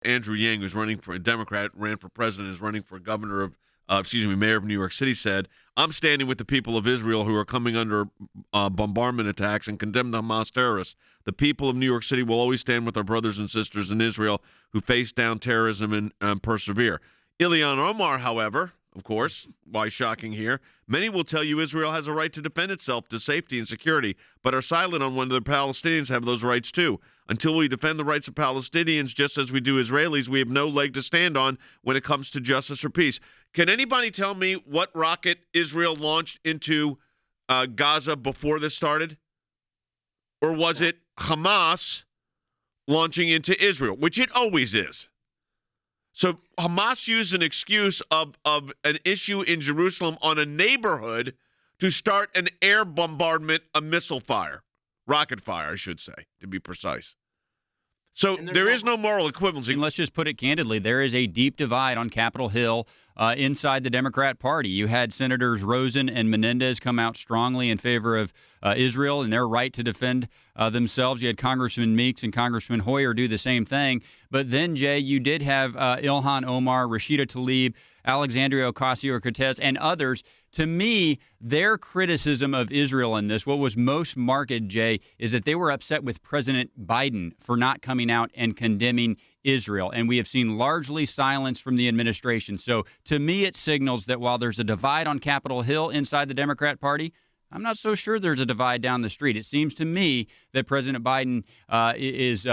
Andrew Yang, who's running for a Democrat, ran for president, is running for governor of, mayor of New York City, said, "I'm standing with the people of Israel who are coming under bombardment attacks and condemn the Hamas terrorists. The people of New York City will always stand with our brothers and sisters in Israel who face down terrorism and persevere." Ilhan Omar, however, of course, why shocking here, many will tell you Israel has a right to defend itself to safety and security, but are silent on whether the Palestinians have those rights too. Until we defend the rights of Palestinians just as we do Israelis, we have no leg to stand on when it comes to justice or peace. Can anybody tell me what rocket Israel launched into Gaza before this started? Or was it Hamas launching into Israel, which it always is? So Hamas used an excuse of an issue in Jerusalem on a neighborhood to start an air bombardment, a missile fire, rocket fire, I should say, to be precise. So there is no moral equivalency. And let's just put it candidly. There is a deep divide on Capitol Hill inside the Democrat Party. You had Senators Rosen and Menendez come out strongly in favor of Israel and their right to defend themselves. You had Congressman Meeks and Congressman Hoyer do the same thing. But then, Jay, you did have Ilhan Omar, Rashida Tlaib, Alexandria Ocasio-Cortez, and others. To me, their criticism of Israel in this, what was most marked, Jay, is that they were upset with President Biden for not coming out and condemning Israel. And we have seen largely silence from the administration. So to me, it signals that while there's a divide on Capitol Hill inside the Democrat Party, I'm not so sure there's a divide down the street. It seems to me that President Biden is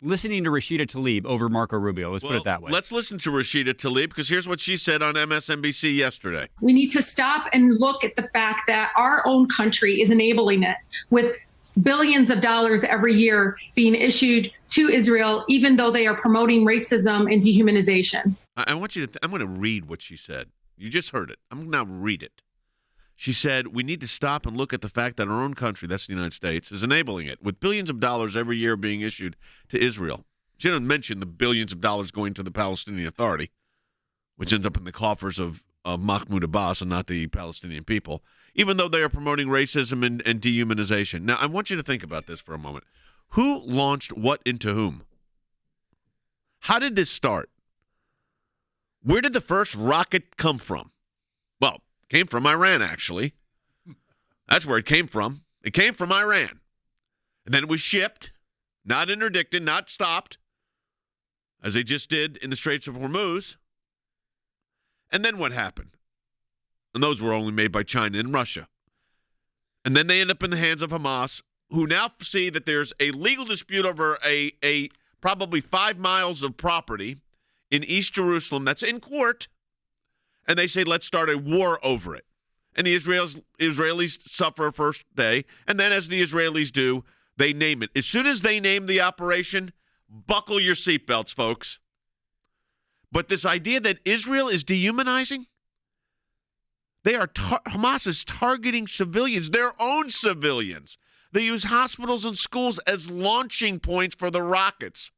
listening to Rashida Tlaib over Marco Rubio. Let's put it that way. Let's listen to Rashida Tlaib, because here's what she said on MSNBC yesterday. We need to stop and look at the fact that our own country is enabling it with billions of dollars every year being issued to Israel, even though they are promoting racism and dehumanization. I want you to I'm going to read what she said. You just heard it. I'm going to now read it. She said, "We need to stop and look at the fact that our own country, that's the United States, is enabling it with billions of dollars every year being issued to Israel." She didn't mention the billions of dollars going to the Palestinian Authority, which ends up in the coffers of Mahmoud Abbas and not the Palestinian people, even though they are promoting racism and dehumanization. Now, I want you to think about this for a moment. Who launched what into whom? How did this start? Where did the first rocket come from? Well, came from Iran, actually. That's where it came from. It came from Iran. And then it was shipped, not interdicted, not stopped, as they just did in the Straits of Hormuz. And then what happened? And those were only made by China and Russia. And then they end up in the hands of Hamas, who now see that there's a legal dispute over a probably 5 miles of property in East Jerusalem that's in court. And they say, let's start a war over it. And the Israelis suffer first day. And then as the Israelis do, they name it. As soon as they name the operation, buckle your seatbelts, folks. But this idea that Israel is dehumanizing, Hamas is targeting civilians, their own civilians. They use hospitals and schools as launching points for the rockets.